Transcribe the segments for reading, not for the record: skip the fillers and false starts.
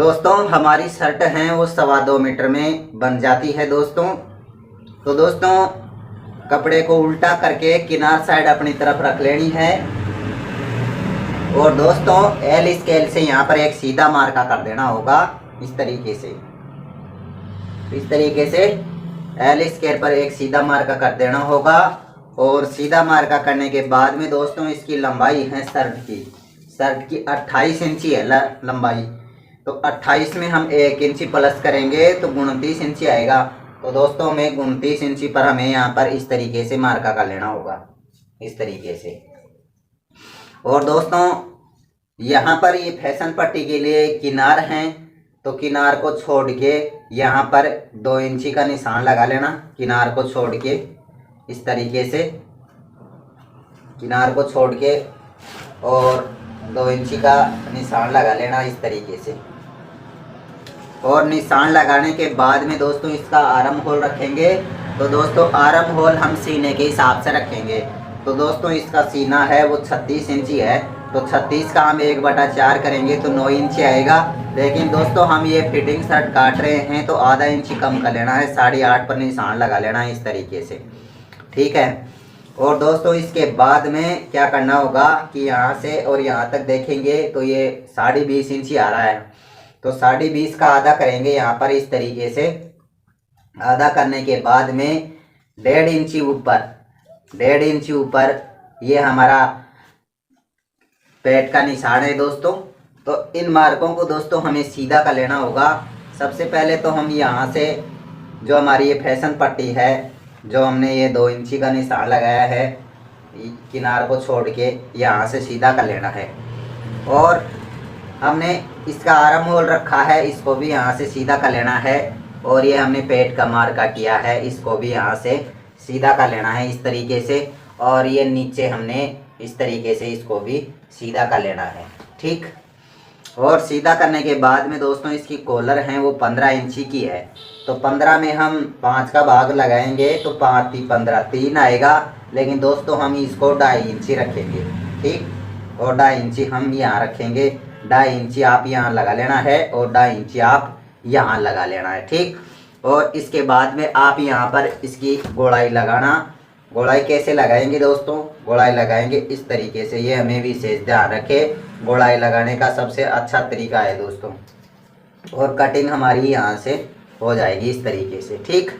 दोस्तों हमारी शर्ट है वो 2.25 मीटर में बन जाती है दोस्तों। तो दोस्तों कपड़े को उल्टा करके किनार साइड अपनी तरफ रख लेनी है और दोस्तों एल स्केल से यहाँ पर एक सीधा मार्का कर देना होगा इस तरीके से एल स्केल पर एक सीधा मार्का कर देना होगा। और सीधा मार्का करने के बाद में दोस्तों इसकी लंबाई है शर्ट की 28 इंची है लंबाई। तो 28 में हम 1 इंची प्लस करेंगे तो 29 इंची आएगा। तो दोस्तों हमें 29 इंची पर हमें यहाँ पर इस तरीके से मार्का कर लेना होगा इस तरीके से। और दोस्तों यहाँ पर ये फैशन पट्टी के लिए किनार हैं तो किनार को छोड़ के यहाँ पर 2 इंची का निशान लगा लेना। किनार को छोड़ के इस तरीके से किनार को छोड़ के और 2 इंची का निशान लगा लेना इस तरीके से। और निशान लगाने के बाद में दोस्तों इसका आर्म होल रखेंगे। तो दोस्तों आर्म होल हम सीने के हिसाब से रखेंगे। तो दोस्तों इसका सीना है वो 36 इंची है। तो 36 का हम 1/4 करेंगे तो 9 इंची आएगा। लेकिन दोस्तों हम ये फिटिंग शर्ट काट रहे हैं तो आधा इंची कम कर लेना है, 8.5 पर निशान लगा लेना है इस तरीके से, ठीक है। और दोस्तों इसके बाद में क्या करना होगा कि यहाँ से और यहाँ तक देखेंगे तो ये 20.5 इंची आ रहा है। तो 20.5 का आधा करेंगे यहाँ पर इस तरीके से। आधा करने के बाद में 1.5 इंची ऊपर ये हमारा पेट का निशान है दोस्तों। तो इन मार्कों को दोस्तों हमें सीधा कर लेना होगा। सबसे पहले तो हम यहाँ से जो हमारी ये फैशन पट्टी है, जो हमने ये 2 इंची का निशान लगाया है, किनार को छोड़ के यहाँ से सीधा कर लेना है। और हमने इसका आर्म होल रखा है, इसको भी यहाँ से सीधा कर लेना है। और ये हमने पेट का मार्का किया है, इसको भी यहाँ से सीधा कर लेना है इस तरीके से। और ये नीचे हमने इस तरीके से इसको भी सीधा कर लेना है, ठीक। और सीधा करने के बाद में दोस्तों इसकी कॉलर है वो 15 इंची की है। तो 15 में हम 5 का भाग लगाएंगे तो 5 × 15 3 आएगा। लेकिन दोस्तों हम इसको 2.5 इंची रखेंगे, ठीक। और 2.5 इंची हम यहाँ रखेंगे। 2.5 इंची आप यहाँ लगा लेना है और 2.5 इंची आप यहाँ लगा लेना है, ठीक। और इसके बाद में आप यहाँ पर इसकी गोलाई लगाना। गोलाई कैसे लगाएंगे दोस्तों? गोलाई लगाएंगे इस तरीके से। ये हमें विशेष ध्यान रखे, गोलाई लगाने का सबसे अच्छा तरीका है दोस्तों। और कटिंग हमारी यहाँ से हो जाएगी इस तरीके से, ठीक।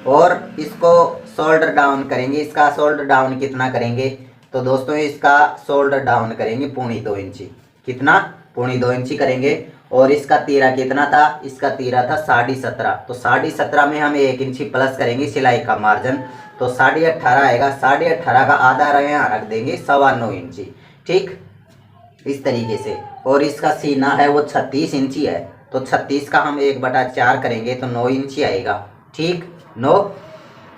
और इसको शोल्डर डाउन करेंगे। इसका शोल्डर डाउन कितना करेंगे? तो दोस्तों इसका शोल्डर डाउन करेंगे 2.25 इंची। कितना? 2.25 इंची करेंगे। और इसका तीरा कितना था? इसका तीरा था 17.5। तो 17.5 में हम 1 इंची प्लस करेंगे सिलाई का मार्जिन, तो 18.5 आएगा। 18.5 का आधा यहाँ रख देंगे 9.25 इंची, ठीक, इस तरीके से। और इसका सीना है वो 36 इंची है। तो 36 का हम 1/4 करेंगे तो 9 इंची आएगा, ठीक, 9।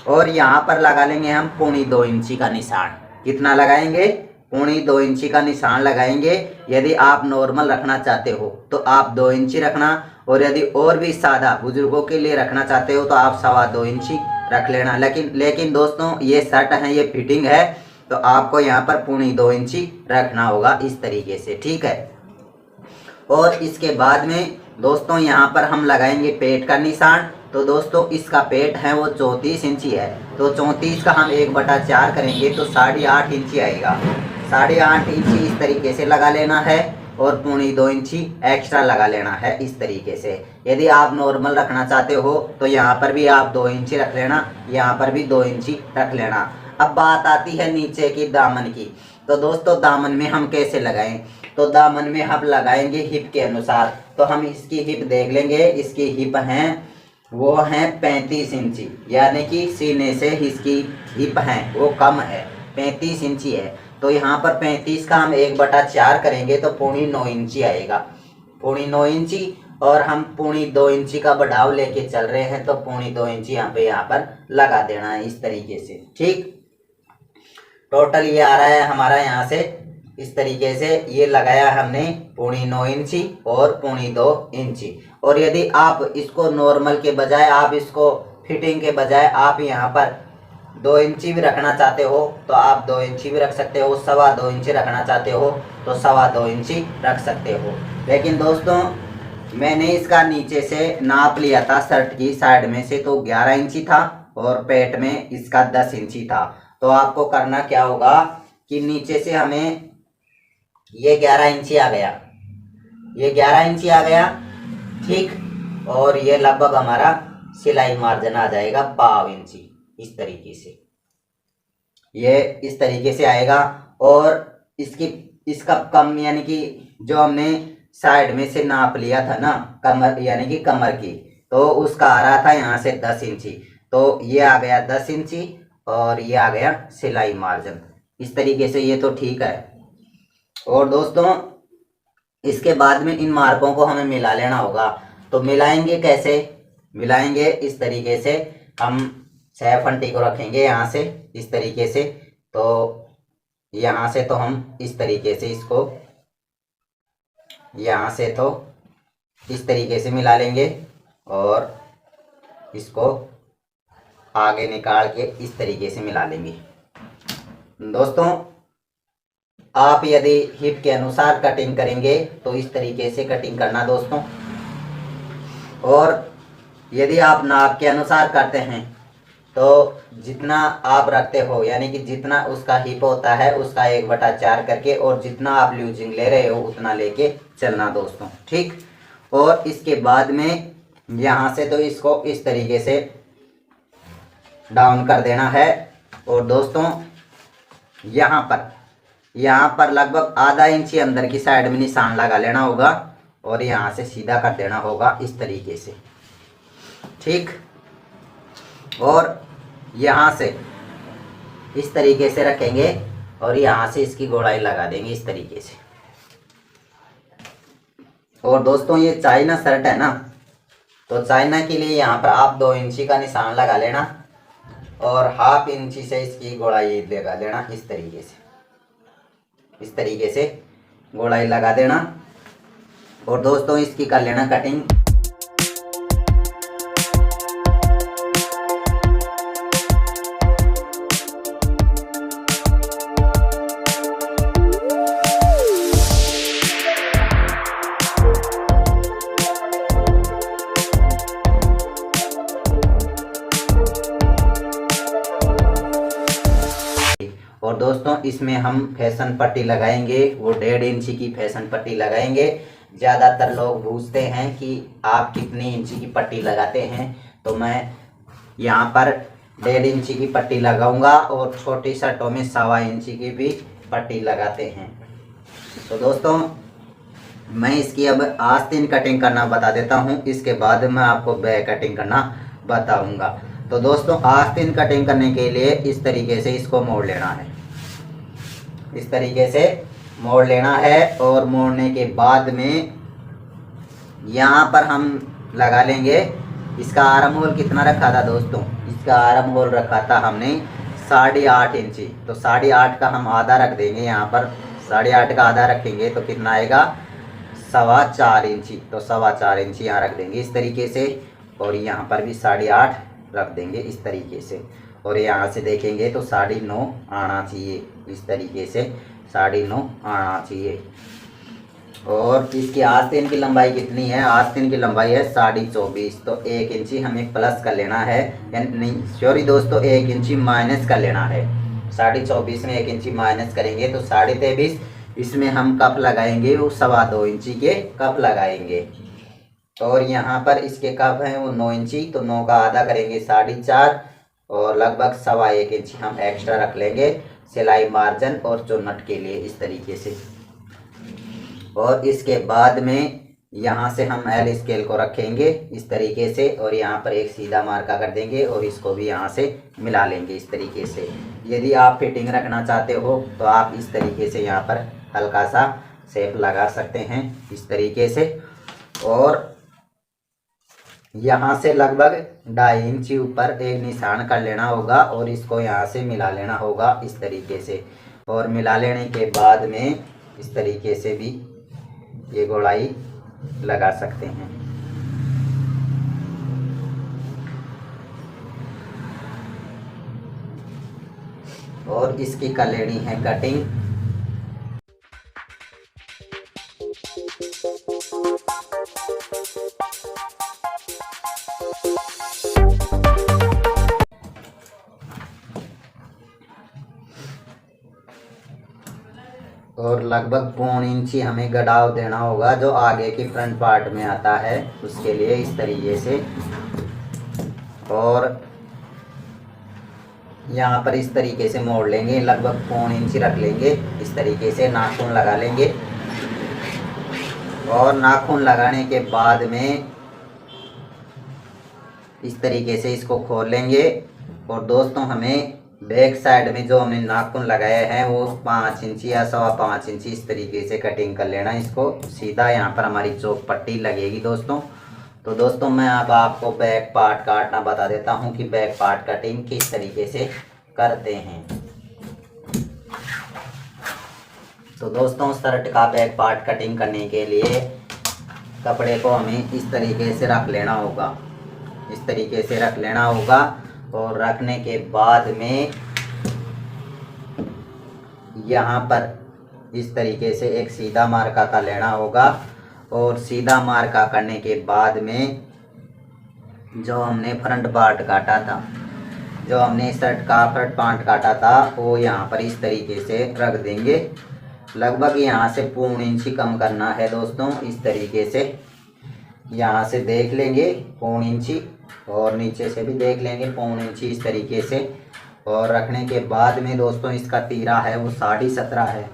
और यहाँ पर लगा लेंगे हम 2.25 इंची का निशान। कितना लगाएंगे? 2.25 इंची का निशान लगाएंगे। यदि आप नॉर्मल रखना चाहते हो तो आप 2 इंची रखना। और यदि और भी सादा बुजुर्गों के लिए रखना चाहते हो तो आप 2.25 इंची रख लेना। लेकिन दोस्तों ये शर्ट है, ये फिटिंग है, तो आपको यहाँ पर 2.25 इंची रखना होगा इस तरीके से, ठीक है। और इसके बाद में दोस्तों यहाँ पर हम लगाएंगे पेट का निशान। तो दोस्तों इसका पेट है वो 34 इंची है। तो 34 का हम 1/4 करेंगे तो 8.5 इंची आएगा। 8.5 इंची इस तरीके से लगा लेना है और 2.25 इंची एक्स्ट्रा लगा लेना है इस तरीके से। यदि आप नॉर्मल रखना चाहते हो तो यहाँ पर भी आप 2 इंची रख लेना, यहाँ पर भी 2 इंची रख लेना। अब बात आती है नीचे की दामन की। तो दोस्तों दामन में हम कैसे लगाएं? तो दामन में हम लगाएंगे हिप के अनुसार। तो हम इसकी हिप देख लेंगे। इसकी हिप हैं वो हैं 35 इंची, यानी कि सीने से इसकी हिप है वो कम है, 35 इंची है। तो यहाँ पर 35 का हम 1/4 करेंगे तो 9.25 इंची आएगा, 9.25 इंची। और हम 2.25 इंची का बढ़ाव लेके चल रहे हैं तो 2.25 इंची यहाँ पर लगा देना है इस तरीके से, ठीक। टोटल ये आ रहा है हमारा यहाँ से इस तरीके से। ये लगाया हमने 9.25 इंची और 2.25 इंची। और यदि आप इसको नॉर्मल के बजाय, आप इसको फिटिंग के बजाय आप यहाँ पर 2 इंची भी रखना चाहते हो तो आप 2 इंची भी रख सकते हो। 2.25 इंची रखना चाहते हो तो 2.25 इंची रख सकते हो। लेकिन दोस्तों मैंने इसका नीचे से नाप लिया था शर्ट की साइड में से, तो 11 इंची था और पेट में इसका 10 इंची था। तो आपको करना क्या होगा कि नीचे से हमें ये 11 इंची आ गया, ये 11 इंची आ गया, ठीक। और ये लगभग हमारा सिलाई मार्जिन आ जाएगा 12 इंची, इस तरीके से, ये इस तरीके से आएगा। और इसका कम यानी कि जो हमने साइड में से नाप लिया था ना कमर यानी कि कमर की, तो उसका आ रहा था यहाँ से 10 इंची, तो ये आ गया 10 इंची और ये आ गया सिलाई मार्जिन, इस तरीके से। ये तो ठीक है। और दोस्तों इसके बाद में इन मार्कों को हमें मिला लेना होगा। तो मिलाएंगे कैसे? मिलाएंगे इस तरीके से, हम 6 फंटी को रखेंगे यहाँ से इस तरीके से, तो यहाँ से तो हम इस तरीके से इसको यहाँ से तो इस तरीके से मिला लेंगे और इसको आगे निकाल के इस तरीके से मिला लेंगे। दोस्तों आप यदि हिप के अनुसार कटिंग करेंगे तो इस तरीके से कटिंग करना दोस्तों। और यदि आप नाप के अनुसार करते हैं तो जितना आप रखते हो यानी कि जितना उसका हिप होता है उसका 1/4 करके, और जितना आप लूजिंग ले रहे हो उतना लेके चलना दोस्तों, ठीक। और इसके बाद में यहाँ से तो इसको इस तरीके से डाउन कर देना है। और दोस्तों यहाँ पर लगभग आधा इंची अंदर की साइड में निशान लगा लेना होगा और यहाँ से सीधा कर देना होगा इस तरीके से, ठीक। और यहाँ से इस तरीके से रखेंगे और यहाँ से इसकी गोलाई लगा देंगे इस तरीके से। और दोस्तों ये चाइना शर्ट है ना, तो चाइना के लिए यहाँ पर आप 2 इंची का निशान लगा लेना और 1/2 इंची से इसकी गोलाई लगा लेना इस तरीके से, इस तरीके से गोलाई लगा देना। और दोस्तों इसकी कर लेना कटिंग। और दोस्तों इसमें हम फैशन पट्टी लगाएंगे, वो 1.5 इंची की फैशन पट्टी लगाएंगे। ज़्यादातर लोग पूछते हैं कि आप कितनी इंची की पट्टी लगाते हैं, तो मैं यहाँ पर 1.5 इंची की पट्टी लगाऊंगा और छोटी शर्टों में 1.25 इंची की भी पट्टी लगाते हैं। तो दोस्तों मैं इसकी अब आस्तीन कटिंग करना बता देता हूँ, इसके बाद मैं आपको बैक कटिंग करना बताऊँगा। तो दोस्तों आस्तीन कटिंग करने के लिए इस तरीके से इसको मोड़ लेना है, इस तरीके से मोड़ लेना है। और मोड़ने के बाद में यहाँ पर हम लगा लेंगे, इसका आर्म होल कितना रखा था दोस्तों, इसका आर्म होल रखा था हमने 8.5 इंची, तो 8.5 का हम आधा रख देंगे यहाँ पर, 8.5 का आधा रखेंगे तो कितना आएगा 4.25 इंची, तो 4.25 इंची यहाँ रख देंगे इस तरीके से। और यहाँ पर भी 8.5 रख देंगे इस तरीके से। और यहाँ से देखेंगे तो 9.5 आना चाहिए इस तरीके से, 9.5 आना चाहिए। और इसकी आस्तीन की लंबाई कितनी है, आस्तीन की लंबाई है 24.5, तो 1 इंची हमें प्लस कर लेना है, यानी नहीं सॉरी दोस्तों 1 इंची माइनस कर लेना है। 24.5 में 1 इंची माइनस करेंगे तो 23.5। इसमें हम कप लगाएंगे वो 2.25 इंची के कप लगाएंगे। और यहाँ पर इसके कप हैं वो 9 इंची, तो 9 का आधा करेंगे 4.5 और लगभग 1.25 इंची हम एक्स्ट्रा रख लेंगे सिलाई मार्जिन और चुन्नट के लिए इस तरीके से। और इसके बाद में यहाँ से हम एल स्केल को रखेंगे इस तरीके से और यहाँ पर एक सीधा मार्का कर देंगे और इसको भी यहाँ से मिला लेंगे इस तरीके से। यदि आप फिटिंग रखना चाहते हो तो आप इस तरीके से यहाँ पर हल्का सा शेप लगा सकते हैं इस तरीके से। और यहाँ से लगभग 2.5 इंची ऊपर एक निशान कर लेना होगा और इसको यहाँ से मिला लेना होगा इस तरीके से। और मिला लेने के बाद में इस तरीके से भी ये गोलाई लगा सकते हैं। और इसकी कर लेनी है कटिंग। और लगभग 1.25 इंची हमें गड़ाव देना होगा जो आगे की फ्रंट पार्ट में आता है उसके लिए, इस तरीके से। और यहाँ पर इस तरीके से मोड़ लेंगे, लगभग 1.25 इंची रख लेंगे, इस तरीके से नाखून लगा लेंगे। और नाखून लगाने के बाद में इस तरीके से इसको खोल लेंगे। और दोस्तों हमें बैक साइड में जो हमने नाखून लगाए हैं वो 5 इंची या 5.25 इंची इस तरीके से कटिंग कर लेना इसको सीधा। यहाँ पर हमारी चौक पट्टी लगेगी दोस्तों। तो दोस्तों मैं अब आपको बैक पार्ट काटना बता देता हूँ कि बैक पार्ट कटिंग किस तरीके से करते हैं। तो दोस्तों शर्ट का बैक पार्ट कटिंग करने के लिए कपड़े को हमें इस तरीके से रख लेना होगा, इस तरीके से रख लेना होगा। और रखने के बाद में यहाँ पर इस तरीके से एक सीधा मार्का कर लेना होगा। और सीधा मार्का करने के बाद में जो हमने फ्रंट पार्ट काटा था, जो हमने शर्ट का फ्रंट पार्ट काटा था वो यहाँ पर इस तरीके से रख देंगे। लगभग यहाँ से 1.25 इंची कम करना है दोस्तों, इस तरीके से यहाँ से देख लेंगे 1.25 इंची और नीचे से भी देख लेंगे 1.25 इंची इस तरीके से। और रखने के बाद में दोस्तों इसका तीरा है वो 17.5 है।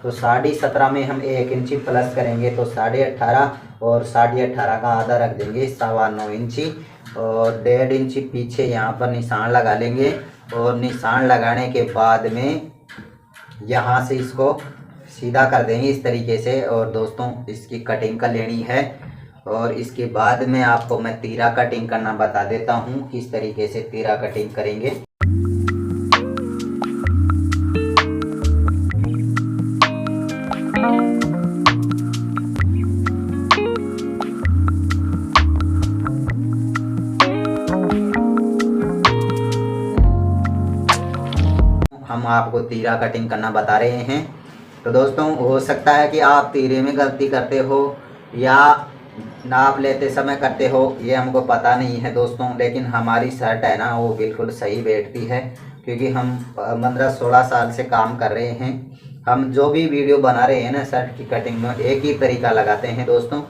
तो 17.5 में हम 1 इंची प्लस करेंगे तो 18.5 और 18.5 का आधा रख देंगे 9.25 इंची। और 1.5 इंची पीछे यहाँ पर निशान लगा लेंगे। और निशान लगाने के बाद में यहाँ से इसको सीधा कर देंगे इस तरीके से। और दोस्तों इसकी कटिंग कर लेनी है। और इसके बाद में आपको मैं तीरा कटिंग करना बता देता हूँ किस तरीके से तीरा कटिंग करेंगे। हम आपको तीरा कटिंग करना बता रहे हैं। तो दोस्तों हो सकता है कि आप तीरे में गलती करते हो या नाप लेते समय करते हो, ये हमको पता नहीं है दोस्तों। लेकिन हमारी शर्ट है ना वो बिल्कुल सही बैठती है, क्योंकि हम 15-16 साल से काम कर रहे हैं। हम जो भी वीडियो बना रहे हैं ना शर्ट की कटिंग में एक ही तरीका लगाते हैं दोस्तों।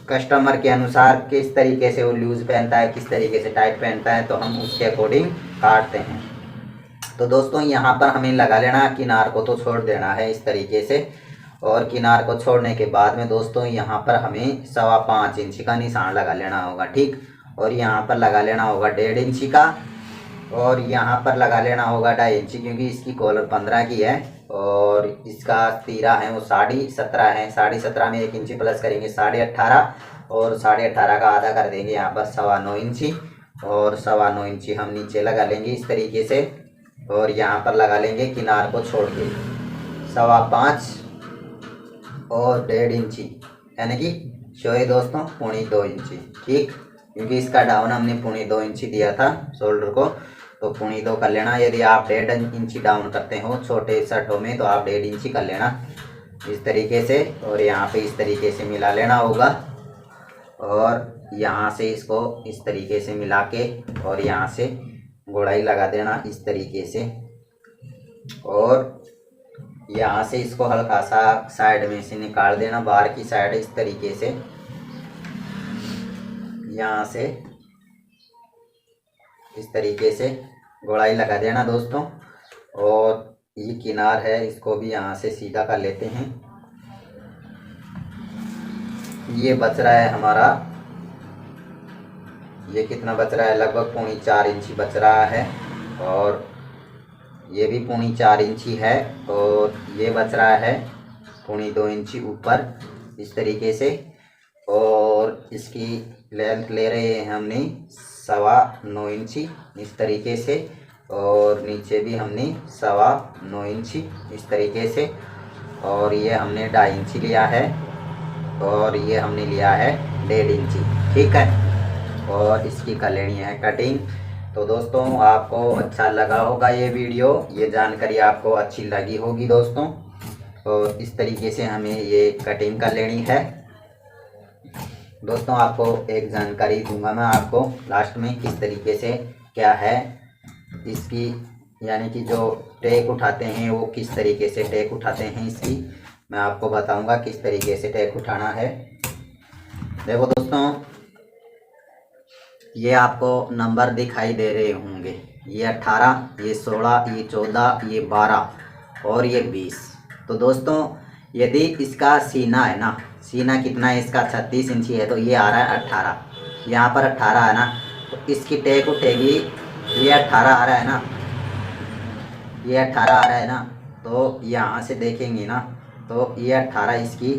कस्टमर के अनुसार किस तरीके से वो लूज़ पहनता है, किस तरीके से टाइट पहनता है, तो हम उसके अकॉर्डिंग काटते हैं। तो दोस्तों यहाँ पर हमें लगा लेना, किनार को तो छोड़ देना है इस तरीके से। और किनार को छोड़ने के बाद में दोस्तों यहाँ पर हमें 5.25 इंची का निशान लगा लेना होगा, ठीक। और यहाँ पर लगा लेना होगा 1.5 इंची का। और यहाँ पर लगा लेना होगा 2.5 इंची, क्योंकि इसकी कॉलर 15 की है और इसका तीरा है वो 17.5 है। 17.5 में 1 इंची प्लस करेंगे 18.5 और 18.5 का आधा कर देंगे यहाँ पर 9.25 इंची। और 9.25 इंची हम नीचे लगा लेंगे इस तरीके से। और यहाँ पर लगा लेंगे किनार को छोड़ के 5.25 और 1.5 इंची, यानी कि सॉरी दोस्तों 2.25 इंची, ठीक। क्योंकि इसका डाउन हमने 2.25 इंची दिया था शोल्डर को, तो 2.25 कर लेना। यदि आप 1.5 इंची डाउन करते हो छोटे शर्टों में तो आप 1.5 इंची कर लेना इस तरीके से। और यहाँ पे इस तरीके से मिला लेना होगा। और यहाँ से इसको इस तरीके से मिला के और यहाँ से गोड़ाई लगा देना इस तरीके से। और यहाँ से इसको हल्का सा साइड में से निकाल देना, बाहर की साइड इस तरीके से। यहाँ से इस तरीके से गोड़ाई लगा देना दोस्तों। और ये किनार है इसको भी यहाँ से सीधा कर लेते हैं। ये बच रहा है हमारा, ये कितना बच रहा है, लगभग 4.25 इंची बच रहा है। और ये भी 4.25 इंची है। और ये बच रहा है 2.25 इंची ऊपर इस तरीके से। और इसकी लेंथ ले रहे हैं हमने 9.25 इंची इस तरीके से। और नीचे भी हमने 9.25 इंची इस तरीके से। और ये हमने 2.5 इंची लिया है। और ये हमने लिया है 1.5 इंची, ठीक है। और इसकी कर लेनी है कटिंग। तो दोस्तों आपको अच्छा लगा होगा ये वीडियो, ये जानकारी आपको अच्छी लगी होगी दोस्तों। और इस तरीके से हमें ये कटिंग कर लेनी है दोस्तों। आपको एक जानकारी दूंगा मैं आपको लास्ट में किस तरीके से क्या है इसकी यानी कि जो टेक उठाते हैं वो किस तरीके से टेक उठाते हैं इसकी मैं आपको बताऊंगा किस तरीके से टेक उठाना है। देखो दोस्तों, ये आपको नंबर दिखाई दे रहे होंगे, ये 18, ये 16, ये 14, ये 12 और ये 20। तो दोस्तों यदि इसका सीना है ना, सीना कितना है इसका 36 इंची है, तो ये आ रहा है 18, यहाँ पर 18 है ना, तो इसकी टेक उठेगी, ये 18 आ रहा है ना, ये 18 आ रहा है ना, तो यहाँ से देखेंगे ना तो ये 18 इसकी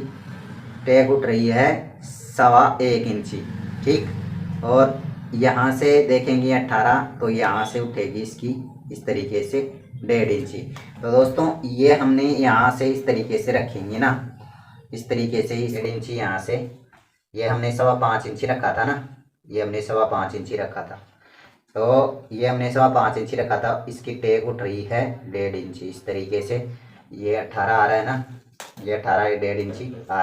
टेक उठ रही है 1.25 इंची, ठीक। और यहाँ से देखेंगे 18, तो यहाँ से उठेगी इसकी इस तरीके से 1.5 इंची। तो दोस्तों ये हमने यहाँ से इस तरीके से रखेंगे ना, इस तरीके से ही 1.5 इंची यहाँ से, ये हमने 5.25 इंची रखा था ना, ये हमने 5.25 इंची रखा था, तो ये हमने 5.25 इंची रखा था, इसकी टेक उठ रही है 1.5 इंची इस तरीके से। ये 18 आ रहा है ना, ये 18 1.5 इंची आ रहा है।